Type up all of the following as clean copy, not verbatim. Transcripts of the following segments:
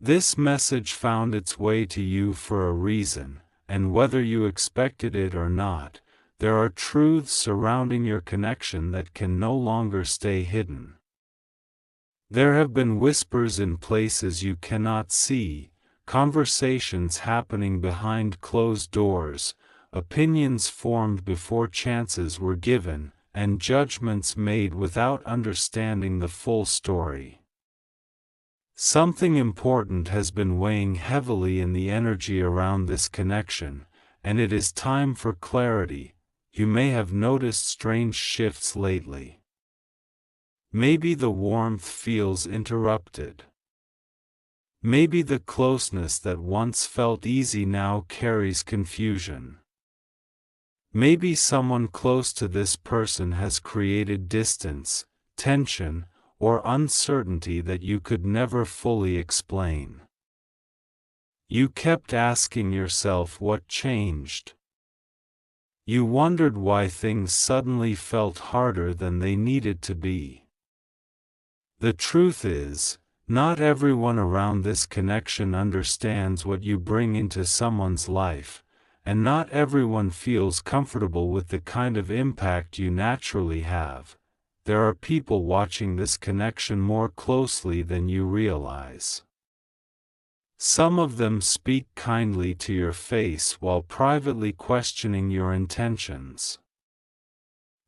This message found its way to you for a reason, and whether you expected it or not, there are truths surrounding your connection that can no longer stay hidden. There have been whispers in places you cannot see, conversations happening behind closed doors, opinions formed before chances were given, and judgments made without understanding the full story. Something important has been weighing heavily in the energy around this connection, and it is time for clarity. You may have noticed strange shifts lately. Maybe the warmth feels interrupted. Maybe the closeness that once felt easy now carries confusion. Maybe someone close to this person has created distance, tension, or uncertainty that you could never fully explain. You kept asking yourself what changed. You wondered why things suddenly felt harder than they needed to be. The truth is, not everyone around this connection understands what you bring into someone's life, and not everyone feels comfortable with the kind of impact you naturally have. There are people watching this connection more closely than you realize. Some of them speak kindly to your face while privately questioning your intentions.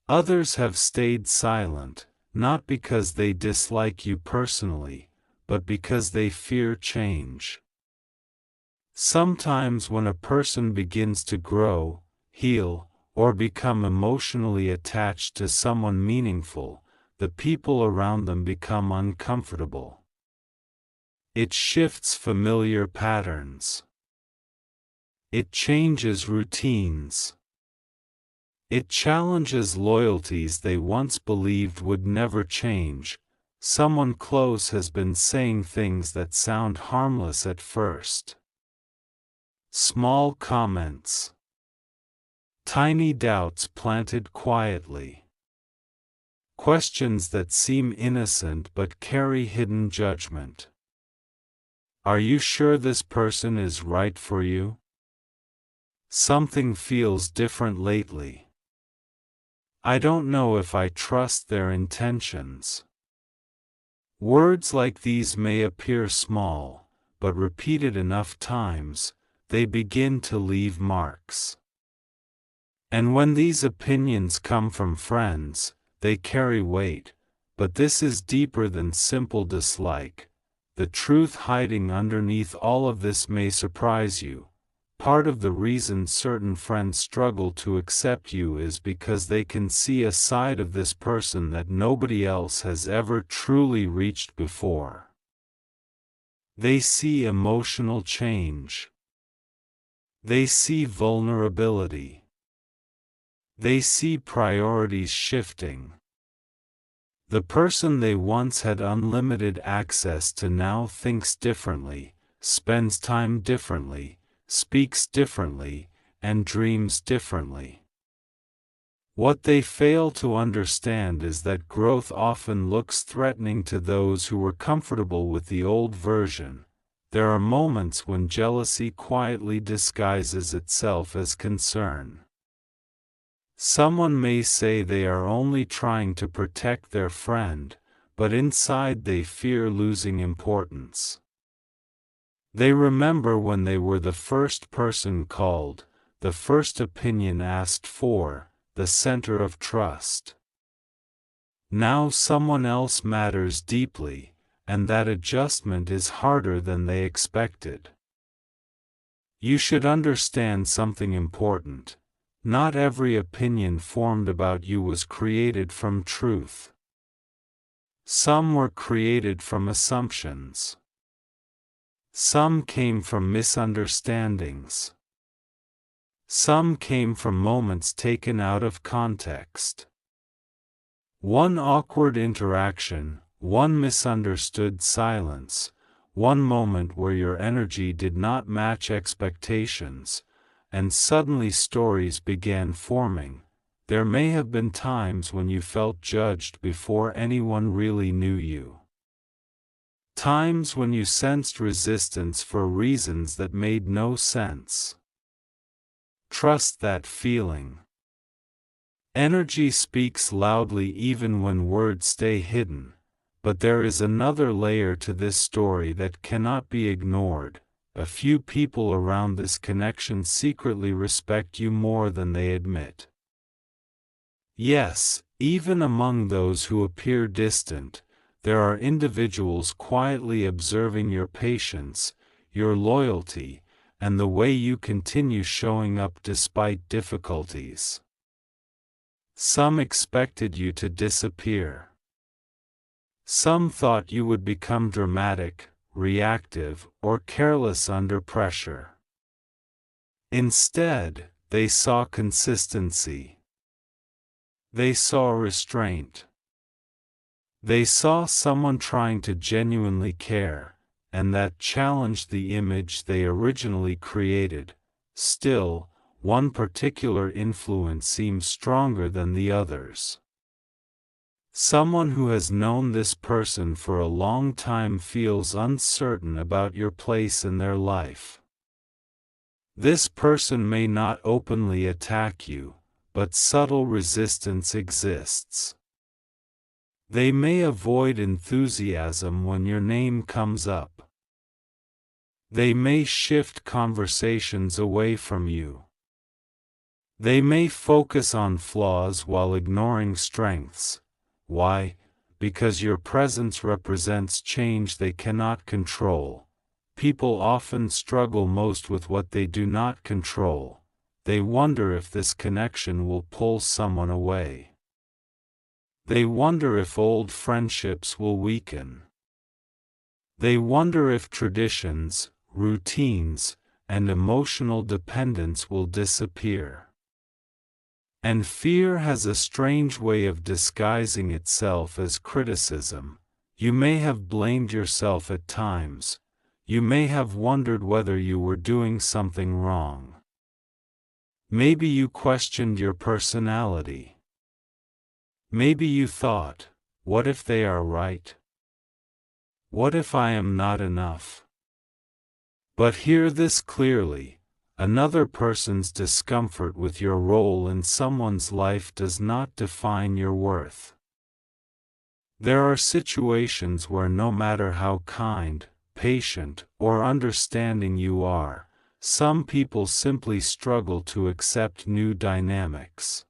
Others have stayed silent, not because they dislike you personally, but because they fear change. Sometimes when a person begins to grow, heal, or become emotionally attached to someone meaningful, the people around them become uncomfortable. It shifts familiar patterns. It changes routines. It challenges loyalties they once believed would never change. Someone close has been saying things that sound harmless at first. Small comments. Tiny doubts planted quietly. Questions that seem innocent but carry hidden judgment. Are you sure this person is right for you? Something feels different lately. I don't know if I trust their intentions. Words like these may appear small, but repeated enough times, they begin to leave marks. And when these opinions come from friends, they carry weight, but this is deeper than simple dislike. The truth hiding underneath all of this may surprise you. Part of the reason certain friends struggle to accept you is because they can see a side of this person that nobody else has ever truly reached before. They see emotional change. They see vulnerability. They see priorities shifting. The person they once had unlimited access to now thinks differently, spends time differently, speaks differently, and dreams differently. What they fail to understand is that growth often looks threatening to those who were comfortable with the old version. There are moments when jealousy quietly disguises itself as concern. Someone may say they are only trying to protect their friend, but inside they fear losing importance. They remember when they were the first person called, the first opinion asked for, the center of trust. Now someone else matters deeply, and that adjustment is harder than they expected. You should understand something important. Not every opinion formed about you was created from truth. Some were created from assumptions. Some came from misunderstandings. Some came from moments taken out of context. One awkward interaction, one misunderstood silence, one moment where your energy did not match expectations, and suddenly stories began forming. There may have been times when you felt judged before anyone really knew you. Times when you sensed resistance for reasons that made no sense. Trust that feeling. Energy speaks loudly even when words stay hidden, but there is another layer to this story that cannot be ignored. A few people around this connection secretly respect you more than they admit. Yes, even among those who appear distant, there are individuals quietly observing your patience, your loyalty, and the way you continue showing up despite difficulties. Some expected you to disappear. Some thought you would become dramatic, reactive, or careless under pressure. Instead, they saw consistency. They saw restraint. They saw someone trying to genuinely care, and that challenged the image they originally created. Still, one particular influence seems stronger than the others. Someone who has known this person for a long time feels uncertain about your place in their life. This person may not openly attack you, but subtle resistance exists. They may avoid enthusiasm when your name comes up. They may shift conversations away from you. They may focus on flaws while ignoring strengths. Why? Because your presence represents change they cannot control. People often struggle most with what they do not control. They wonder if this connection will pull someone away. They wonder if old friendships will weaken. They wonder if traditions, routines, and emotional dependence will disappear. And fear has a strange way of disguising itself as criticism. You may have blamed yourself at times. You may have wondered whether you were doing something wrong. Maybe you questioned your personality. Maybe you thought, what if they are right? What if I am not enough? But hear this clearly. Another person's discomfort with your role in someone's life does not define your worth. There are situations where no matter how kind, patient, or understanding you are, some people simply struggle to accept new dynamics.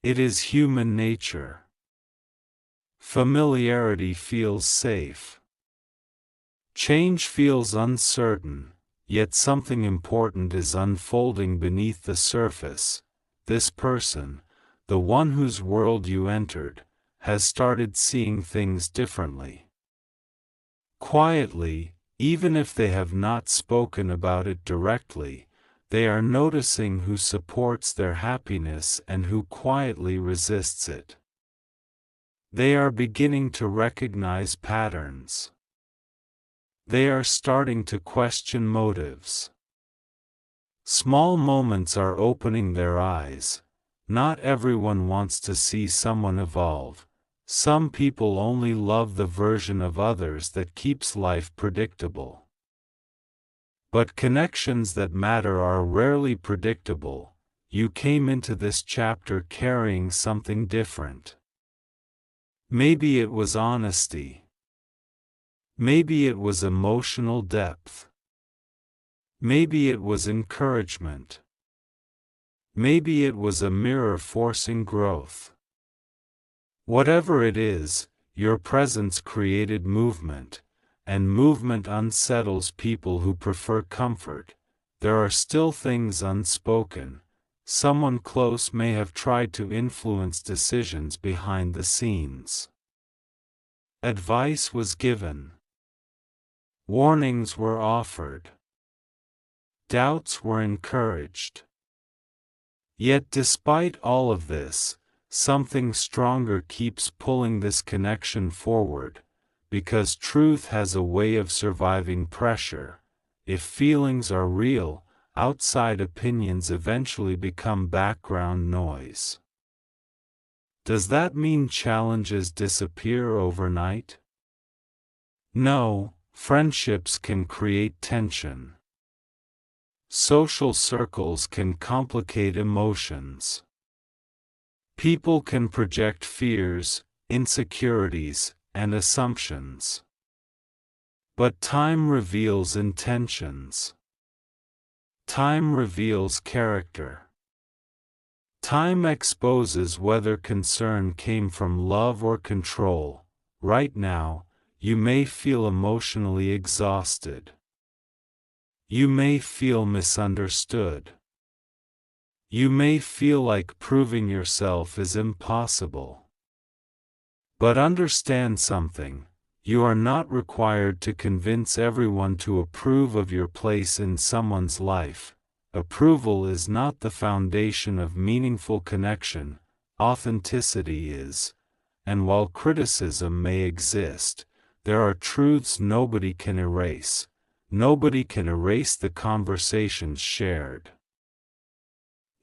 It is human nature. Familiarity feels safe. Change feels uncertain, yet something important is unfolding beneath the surface. This person, the one whose world you entered, has started seeing things differently. Quietly, even if they have not spoken about it directly, they are noticing who supports their happiness and who quietly resists it. They are beginning to recognize patterns. They are starting to question motives. Small moments are opening their eyes. Not everyone wants to see someone evolve. Some people only love the version of others that keeps life predictable. But connections that matter are rarely predictable. You came into this chapter carrying something different. Maybe it was honesty. Maybe it was emotional depth. Maybe it was encouragement. Maybe it was a mirror forcing growth. Whatever it is, your presence created movement. And movement unsettles people who prefer comfort. There are still things unspoken. Someone close may have tried to influence decisions behind the scenes. Advice was given. Warnings were offered. Doubts were encouraged. Yet despite all of this, something stronger keeps pulling this connection forward. Because truth has a way of surviving pressure. If feelings are real, outside opinions eventually become background noise. Does that mean challenges disappear overnight? No, friendships can create tension. Social circles can complicate emotions. People can project fears, insecurities, and assumptions. But time reveals intentions. Time reveals character. Time exposes whether concern came from love or control. Right now, you may feel emotionally exhausted. You may feel misunderstood. You may feel like proving yourself is impossible. But understand something. You are not required to convince everyone to approve of your place in someone's life. Approval is not the foundation of meaningful connection, authenticity is. And while criticism may exist, there are truths nobody can erase. Nobody can erase the conversations shared.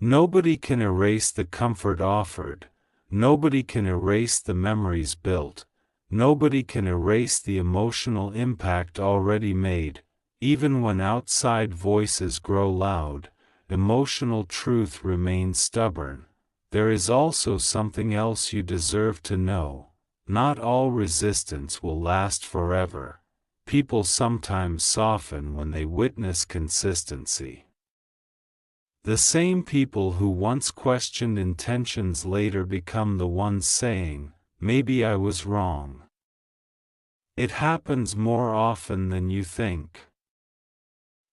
Nobody can erase the comfort offered. Nobody can erase the memories built. Nobody can erase the emotional impact already made. Even when outside voices grow loud, emotional truth remains stubborn. There is also something else you deserve to know. Not all resistance will last forever. People sometimes soften when they witness consistency. The same people who once questioned intentions later become the ones saying, "Maybe I was wrong." It happens more often than you think.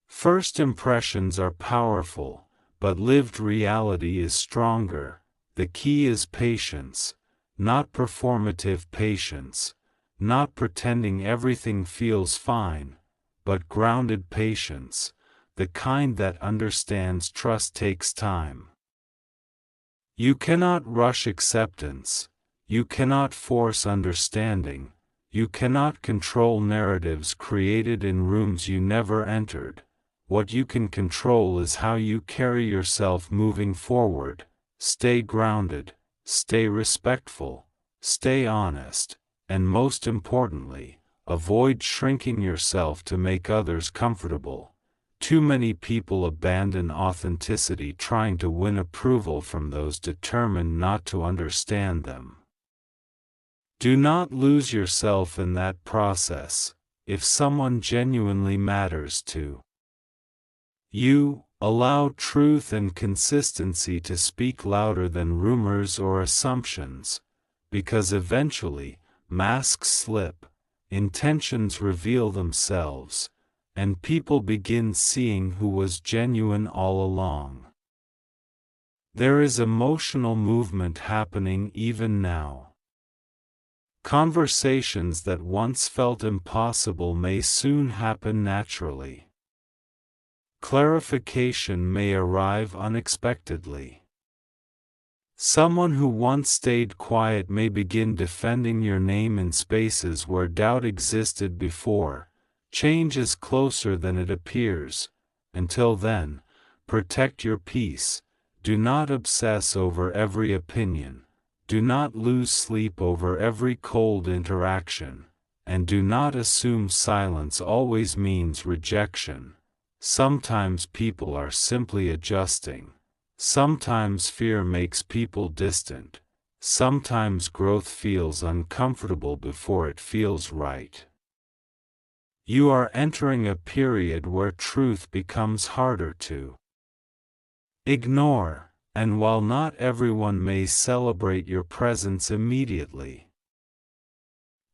First impressions are powerful, but lived reality is stronger. The key is patience, not performative patience, not pretending everything feels fine, but grounded patience, the kind that understands trust takes time. You cannot rush acceptance, you cannot force understanding, you cannot control narratives created in rooms you never entered. What you can control is how you carry yourself moving forward. Stay grounded, stay respectful, stay honest, and most importantly, avoid shrinking yourself to make others comfortable. Too many people abandon authenticity trying to win approval from those determined not to understand them. Do not lose yourself in that process. If someone genuinely matters to you, allow truth and consistency to speak louder than rumors or assumptions, because eventually, masks slip, intentions reveal themselves, and people begin seeing who was genuine all along. There is emotional movement happening even now. Conversations that once felt impossible may soon happen naturally. Clarification may arrive unexpectedly. Someone who once stayed quiet may begin defending your name in spaces where doubt existed before. Change is closer than it appears. Until then, protect your peace. Do not obsess over every opinion. Do not lose sleep over every cold interaction. And do not assume silence always means rejection. Sometimes people are simply adjusting. Sometimes fear makes people distant. Sometimes growth feels uncomfortable before it feels right. You are entering a period where truth becomes harder to ignore, and while not everyone may celebrate your presence immediately,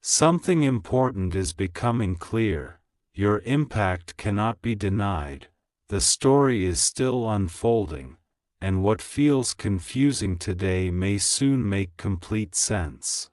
something important is becoming clear. Your impact cannot be denied. The story is still unfolding, and what feels confusing today may soon make complete sense.